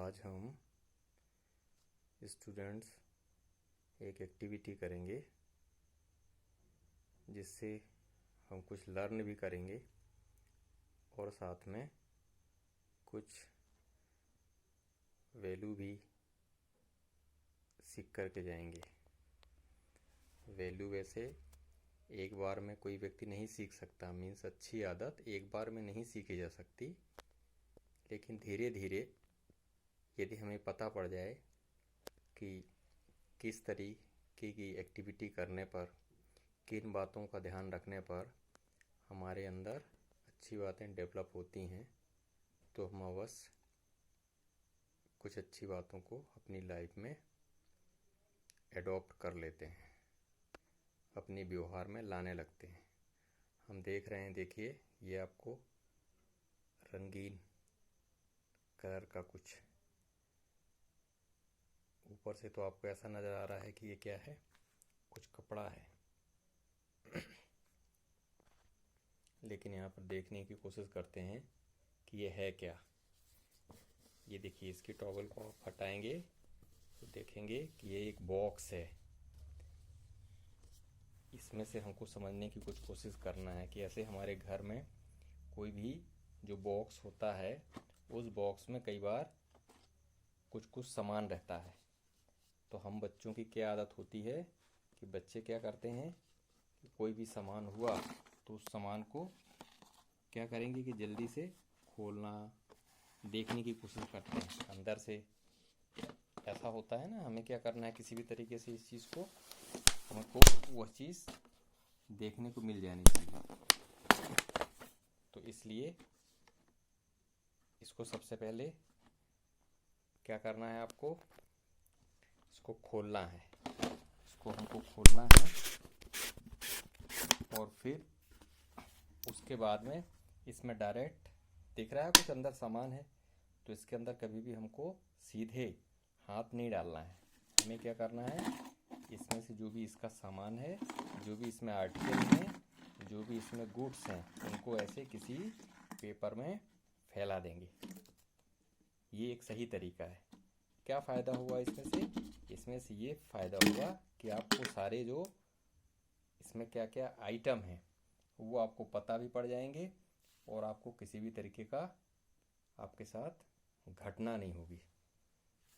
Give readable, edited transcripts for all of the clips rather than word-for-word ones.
आज हम स्टूडेंट्स एक एक्टिविटी करेंगे जिससे हम कुछ लर्न भी करेंगे और साथ में कुछ वैल्यू भी सीख कर के जाएंगे। वैल्यू वैसे एक बार में कोई व्यक्ति नहीं सीख सकता, मीन्स अच्छी आदत एक बार में नहीं सीखी जा सकती, लेकिन धीरे धीरे यदि हमें पता पड़ जाए कि किस तरीके की एक्टिविटी करने पर, किन बातों का ध्यान रखने पर हमारे अंदर अच्छी बातें डेवलप होती हैं, तो हम अवश्य कुछ अच्छी बातों को अपनी लाइफ में एडॉप्ट कर लेते हैं, अपने व्यवहार में लाने लगते हैं। हम देख रहे हैं, देखिए ये आपको रंगीन कलर का कुछ ऊपर से तो आपको ऐसा नज़र आ रहा है कि ये क्या है, कुछ कपड़ा है, लेकिन यहाँ पर देखने की कोशिश करते हैं कि ये है क्या। ये देखिए, इसकी टॉवल को आप हटाएंगे तो देखेंगे कि ये एक बॉक्स है। इसमें से हमको समझने की कुछ कोशिश करना है कि ऐसे हमारे घर में कोई भी जो बॉक्स होता है, उस बॉक्स में कई बार कुछ कुछ सामान रहता है। तो हम बच्चों की क्या आदत होती है कि बच्चे क्या करते हैं कि कोई भी सामान हुआ तो उस सामान को क्या करेंगे कि जल्दी से खोलना, देखने की कोशिश करते हैं अंदर से। ऐसा होता है ना, हमें क्या करना है, किसी भी तरीके से इस चीज़ को, हमको वह चीज़ देखने को मिल जानी चाहिए। तो इसलिए इसको सबसे पहले क्या करना है, आपको इसको खोलना है। इसको हमको खोलना है और फिर उसके बाद में इसमें डायरेक्ट दिख रहा है कुछ अंदर सामान है, तो इसके अंदर कभी भी हमको सीधे हाथ नहीं डालना है। हमें क्या करना है, इसमें से जो भी इसका सामान है, जो भी इसमें आर्टिकल हैं, जो भी इसमें गुड्स हैं, उनको ऐसे किसी पेपर में फैला देंगे। ये एक सही तरीका है। क्या फ़ायदा हुआ इसमें से ये फ़ायदा हुआ कि आपको सारे जो इसमें क्या क्या आइटम हैं वो आपको पता भी पड़ जाएंगे और आपको किसी भी तरीके का आपके साथ घटना नहीं होगी।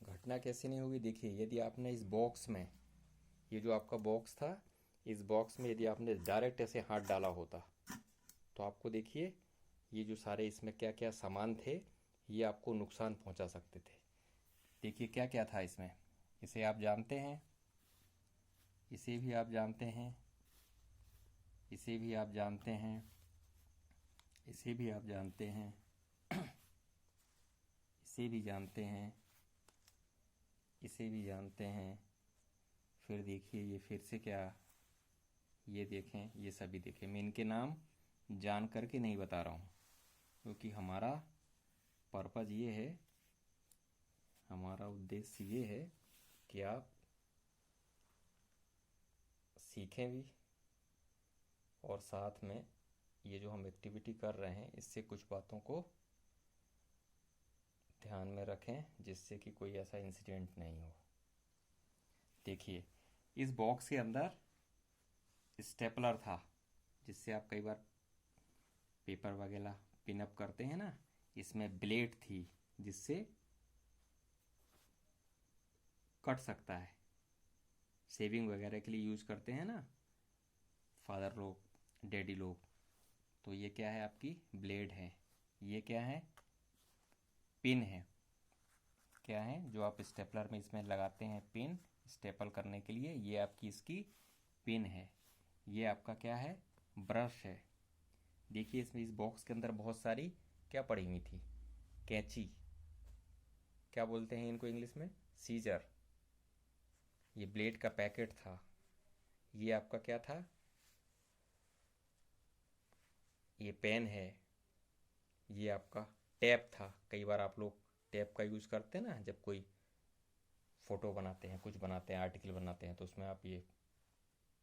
घटना कैसे नहीं होगी, देखिए यदि आपने इस बॉक्स में, ये जो आपका बॉक्स था, इस बॉक्स में यदि आपने डायरेक्ट ऐसे हाथ डाला होता तो आपको देखिए ये जो सारे इसमें क्या क्या सामान थे ये आपको नुकसान पहुंचा सकते थे। देखिए क्या क्या था इसमें, इसे आप जानते हैं, इसे भी आप जानते हैं, इसे भी आप जानते हैं, इसे भी आप जानते हैं, इसे भी जानते हैं, इसे भी जानते हैं। फिर देखिए ये फिर से क्या, ये देखें, ये सभी देखें। मैं इनके नाम जान करके नहीं बता रहा हूँ क्योंकि हमारा पर्पज़ ये है, हमारा उद्देश्य ये है कि आप सीखें भी और साथ में ये जो हम एक्टिविटी कर रहे हैं इससे कुछ बातों को ध्यान में रखें जिससे कि कोई ऐसा इंसिडेंट नहीं हो। देखिए इस बॉक्स के अंदर स्टेपलर था, जिससे आप कई बार पेपर वगैरह पिन अप करते हैं ना। इसमें ब्लेड थी जिससे कट सकता है, शेविंग वगैरह के लिए यूज़ करते हैं ना फादर लोग, डैडी लोग। तो ये क्या है, आपकी ब्लेड है। ये क्या है, पिन है। क्या है, जो आप स्टेपलर में इसमें लगाते हैं पिन स्टेपल करने के लिए, ये आपकी इसकी पिन है। ये आपका क्या है, ब्रश है। देखिए इसमें इस बॉक्स के अंदर बहुत सारी क्या पड़ी हुई थी, कैंची, क्या बोलते हैं इनको इंग्लिश में, सीजर। ये ब्लेड का पैकेट था। ये आपका क्या था, ये पेन है। ये आपका टैप था। कई बार आप लोग टैप का यूज़ करते हैं ना, जब कोई फ़ोटो बनाते हैं, कुछ बनाते हैं, आर्टिकल बनाते हैं, तो उसमें आप ये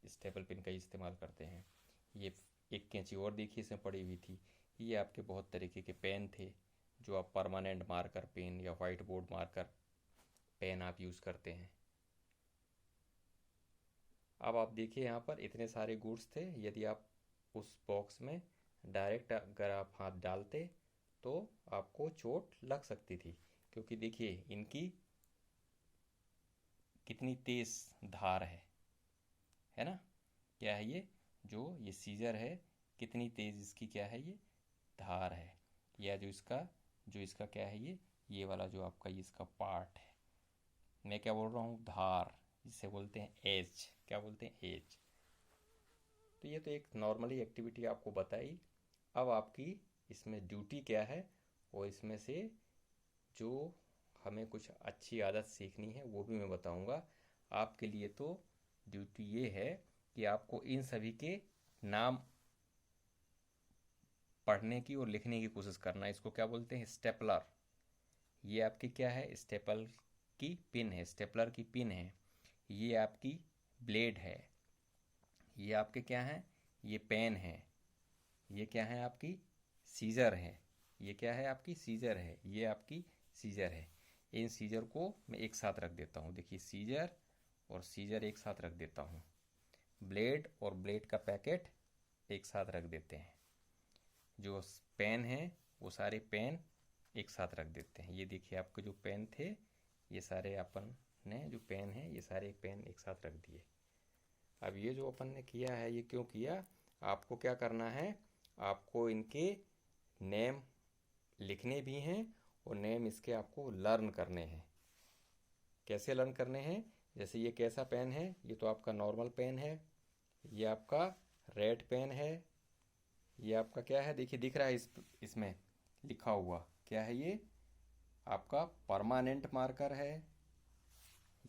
स्टेपल पिन का इस्तेमाल करते हैं। ये एक कैंची और देखिए इसमें पड़ी हुई थी। ये आपके बहुत तरीके के पेन थे जो आप परमानेंट मार्कर पेन या वाइट बोर्ड मार्कर पेन आप यूज़ करते हैं। अब आप देखिए यहाँ पर इतने सारे गुड्स थे, यदि आप उस बॉक्स में डायरेक्ट अगर आप हाथ डालते तो आपको चोट लग सकती थी, क्योंकि देखिए इनकी कितनी तेज धार है ना। क्या है ये, जो ये सीजर है, कितनी तेज इसकी क्या है, ये धार है। या जो इसका क्या है, ये वाला जो आपका ये इसका पार्ट है, मैं क्या बोल रहा हूँ, धार, जिसे बोलते हैं एज। क्या बोलते हैं, एज। तो ये तो एक नॉर्मली एक्टिविटी आपको बताई। अब आपकी इसमें ड्यूटी क्या है, और इसमें से जो हमें कुछ अच्छी आदत सीखनी है वो भी मैं बताऊंगा। आपके लिए तो ड्यूटी ये है कि आपको इन सभी के नाम पढ़ने की और लिखने की कोशिश करना है। इसको क्या बोलते हैं, स्टेपलर। ये आपकी क्या है, स्टेपल की पिन है, स्टेपलर की पिन है। ये आपकी ब्लेड है। ये आपके क्या है, ये पेन है। ये क्या है, आपकी सीजर है। ये क्या है, आपकी सीजर है। ये आपकी सीजर है। इन सीजर को मैं एक साथ रख देता हूँ। देखिए सीजर और सीजर एक साथ रख देता हूँ। ब्लेड और ब्लेड का पैकेट एक साथ रख देते हैं। जो पेन है वो सारे पेन एक साथ रख देते हैं। ये देखिए आपके जो पेन थे, ये सारे अपन ने जो पेन है ये सारे पेन एक साथ रख दिए। अब ये जो अपन ने किया है, ये क्यों किया, आपको क्या करना है, आपको इनके नेम लिखने भी हैं और नेम इसके आपको लर्न करने हैं। कैसे लर्न करने हैं, जैसे ये कैसा पेन है, ये तो आपका नॉर्मल पेन है। ये आपका रेड पेन है। ये आपका क्या है, देखिए दिख रहा है इसमें लिखा हुआ क्या है, ये आपका परमानेंट मार्कर है।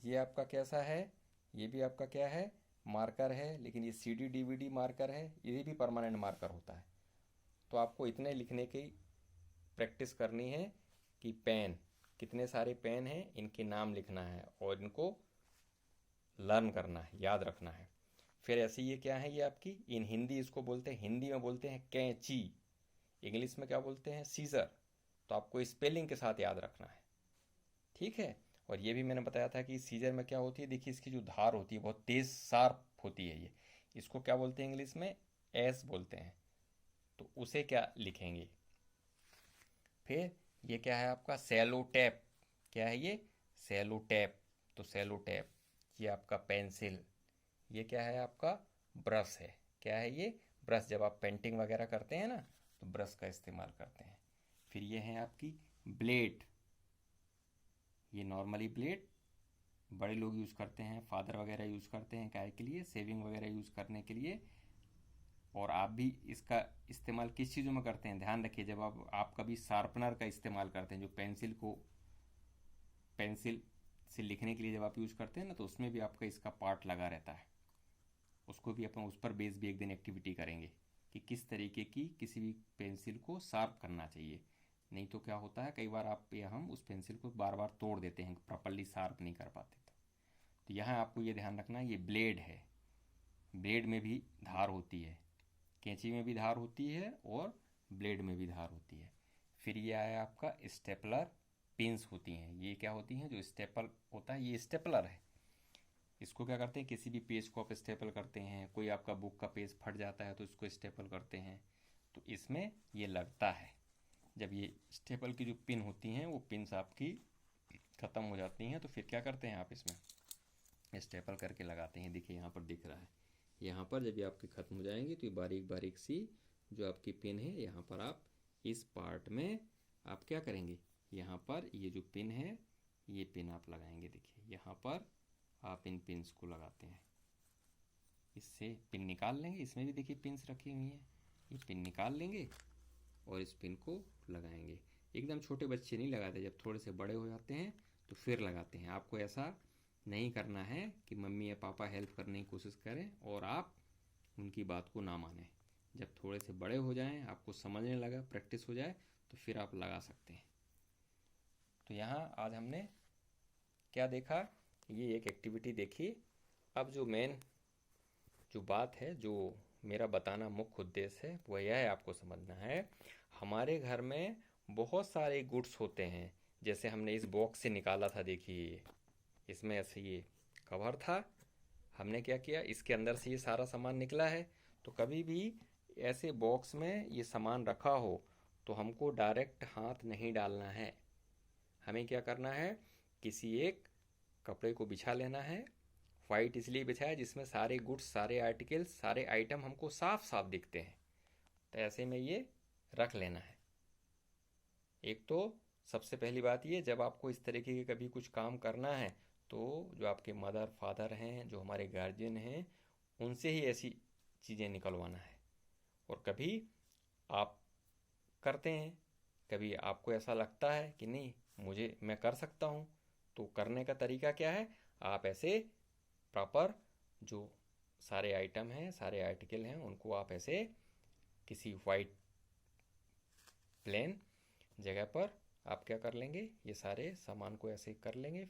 ये आपका कैसा है, ये भी आपका क्या है, मार्कर है। लेकिन ये सीडी डीवीडी मार्कर है, ये भी परमानेंट मार्कर होता है। तो आपको इतने लिखने की प्रैक्टिस करनी है कि पेन, कितने सारे पेन हैं, इनके नाम लिखना है और इनको लर्न करना है, याद रखना है। फिर ऐसे ये क्या है, ये आपकी इन हिंदी इसको बोलते हैं, हिंदी में बोलते हैं कैंची, इंग्लिश में क्या बोलते हैं, सीजर। तो आपको स्पेलिंग के साथ याद रखना है, ठीक है। और ये भी मैंने बताया था कि सीजर में क्या होती है, देखिए इसकी जो धार होती है बहुत तेज शार्प होती है। ये इसको क्या बोलते हैं, इंग्लिश में एस बोलते हैं। तो उसे क्या लिखेंगे। फिर ये क्या है आपका, सेलो टैप। क्या है ये, सेलो टैप। तो सेलो टैप। ये आपका पेंसिल। ये क्या है आपका, ब्रश है। क्या है ये, ब्रश। जब आप पेंटिंग वगैरह करते हैं ना तो ब्रश का इस्तेमाल करते हैं। फिर ये है आपकी ब्लेड। ये नॉर्मली ब्लेड बड़े लोग यूज़ करते हैं, फादर वगैरह यूज़ करते हैं, काय के लिए, सेविंग वगैरह यूज़ करने के लिए। और आप भी इसका इस्तेमाल किस चीज़ों में करते हैं, ध्यान रखिए। जब आप कभी शार्पनर का इस्तेमाल करते हैं, जो पेंसिल से लिखने के लिए जब आप यूज़ करते हैं ना, तो उसमें भी आपका इसका पार्ट लगा रहता है। उसको भी अपन उस पर बेस भी एक दिन एक्टिविटी करेंगे कि किस तरीके की किसी भी पेंसिल को शार्प करना चाहिए। नहीं तो क्या होता है, कई बार आप या हम उस पेंसिल को बार बार तोड़ देते हैं, प्रॉपरली शार्प नहीं कर पाते। तो यहाँ आपको ये ध्यान रखना है, ये ब्लेड है। ब्लेड में भी धार होती है, कैंची में भी धार होती है और ब्लेड में भी धार होती है। फिर ये आया आपका स्टेपलर पिंस होती हैं। ये क्या होती हैं, जो स्टेपल होता है ये स्टेपलर है। इसको क्या करते हैं, किसी भी पेज को आप स्टेपल करते हैं, कोई आपका बुक का पेज फट जाता है तो इसको स्टेपल करते हैं। तो इसमें ये लगता है, जब ये स्टेपल की जो पिन होती हैं वो पिन्स आपकी ख़त्म हो जाती हैं तो फिर क्या करते हैं, आप इसमें स्टेपल करके लगाते हैं। देखिए यहाँ पर दिख रहा है, यहाँ पर जब ये आपकी ख़त्म हो जाएंगी तो ये बारीक बारीक सी जो आपकी पिन है, यहाँ पर आप इस पार्ट में आप क्या करेंगे, यहाँ पर ये जो पिन है ये पिन आप लगाएंगे। देखिए यहाँ पर आप इन पिन्स को लगाते हैं, इससे पिन निकाल लेंगे। इसमें भी देखिए पिन्स रखी हुई हैं, ये पिन निकाल लेंगे और इस पिन को लगाएंगे। एकदम छोटे बच्चे नहीं लगाते, जब थोड़े से बड़े हो जाते हैं तो फिर लगाते हैं। आपको ऐसा नहीं करना है कि मम्मी या पापा हेल्प करने की कोशिश करें और आप उनकी बात को ना मानें। जब थोड़े से बड़े हो जाएं, आपको समझने लगा, प्रैक्टिस हो जाए, तो फिर आप लगा सकते हैं। तो यहाँ आज हमने क्या देखा, ये एक एक्टिविटी देखी। अब जो मेन जो बात है, जो मेरा बताना मुख्य उद्देश्य है, वह यह है, आपको समझना है हमारे घर में बहुत सारे गुड्स होते हैं। जैसे हमने इस बॉक्स से निकाला था, देखिए इसमें ऐसे ये कवर था, हमने क्या किया, इसके अंदर से ये सारा सामान निकला है। तो कभी भी ऐसे बॉक्स में ये सामान रखा हो तो हमको डायरेक्ट हाथ नहीं डालना है। हमें क्या करना है, किसी एक कपड़े को बिछा लेना है। वाइट इसलिए बिछाया जिसमें सारे गुड्स, सारे आर्टिकल्स, सारे आइटम हमको साफ साफ दिखते हैं। तो ऐसे में ये रख लेना है। एक तो सबसे पहली बात ये, जब आपको इस तरीके के कभी कुछ काम करना है तो जो आपके मदर फादर हैं, जो हमारे गार्जियन हैं, उनसे ही ऐसी चीज़ें निकलवाना है। और कभी आप करते हैं, कभी आपको ऐसा लगता है कि नहीं मैं कर सकता हूँ, तो करने का तरीका क्या है, आप ऐसे प्रॉपर जो सारे आइटम हैं, सारे आर्टिकल हैं, उनको आप ऐसे किसी वाइट प्लेन जगह पर आप क्या कर लेंगे, ये सारे सामान को ऐसे कर लेंगे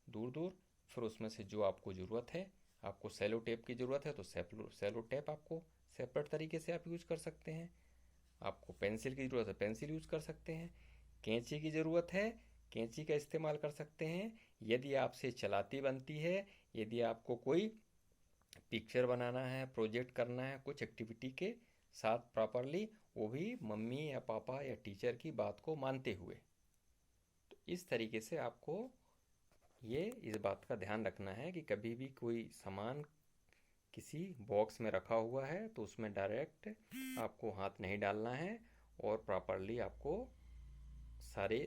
दूर दूर। फिर उसमें से जो आपको ज़रूरत है, आपको सेलो टेप की ज़रूरत है तो सेलो टेप आपको सेपरेट तरीके से आप यूज़ कर सकते हैं। आपको पेंसिल की ज़रूरत है, पेंसिल यूज़ कर सकते हैं। कैंची की ज़रूरत है, कैंची का इस्तेमाल कर सकते हैं। यदि आपसे चलाती बनती है, यदि आपको कोई पिक्चर बनाना है, प्रोजेक्ट करना है कुछ एक्टिविटी के साथ प्रॉपरली, वो भी मम्मी या पापा या टीचर की बात को मानते हुए। तो इस तरीके से आपको ये इस बात का ध्यान रखना है कि कभी भी कोई सामान किसी बॉक्स में रखा हुआ है तो उसमें डायरेक्ट आपको हाथ नहीं डालना है, और प्रॉपरली आपको सारे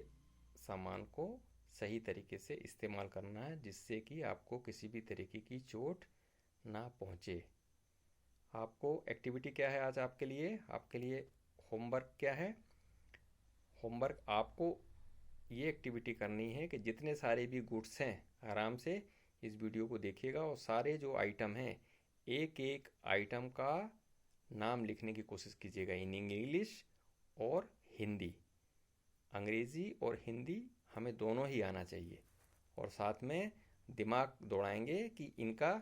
सामान को सही तरीके से इस्तेमाल करना है, जिससे कि आपको किसी भी तरीके की चोट ना पहुँचे। आपको एक्टिविटी क्या है आज आपके लिए होमवर्क क्या है, होमवर्क आपको ये एक्टिविटी करनी है कि जितने सारे भी गुड्स हैं, आराम से इस वीडियो को देखिएगा और सारे जो आइटम हैं, एक एक आइटम का नाम लिखने की कोशिश कीजिएगा इन इंग्लिश और हिंदी। अंग्रेज़ी और हिंदी हमें दोनों ही आना चाहिए, और साथ में दिमाग दौड़ाएंगे कि इनका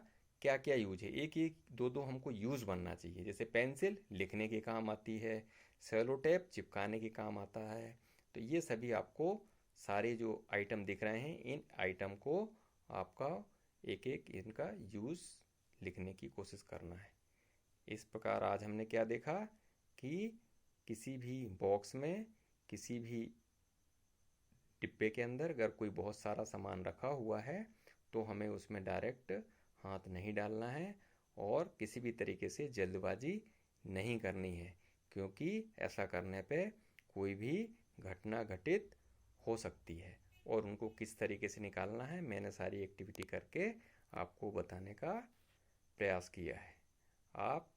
क्या क्या यूज है। एक एक दो दो हमको यूज बनना चाहिए। जैसे पेंसिल लिखने के काम आती है, सेलो टेप चिपकाने के काम आता है। तो ये सभी आपको सारे जो आइटम दिख रहे हैं, इन आइटम को आपका एक एक इनका यूज लिखने की कोशिश करना है। इस प्रकार आज हमने क्या देखा कि किसी भी बॉक्स में, किसी भी डिब्बे के अंदर अगर कोई बहुत सारा सामान रखा हुआ है तो हमें उसमें डायरेक्ट हाथ नहीं डालना है, और किसी भी तरीके से जल्दबाजी नहीं करनी है, क्योंकि ऐसा करने पे कोई भी घटना घटित हो सकती है। और उनको किस तरीके से निकालना है मैंने सारी एक्टिविटी करके आपको बताने का प्रयास किया है। आप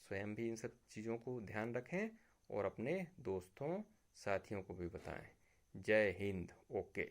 स्वयं भी इन सब चीज़ों को ध्यान रखें और अपने दोस्तों साथियों को भी बताएं। जय हिंद। ओके।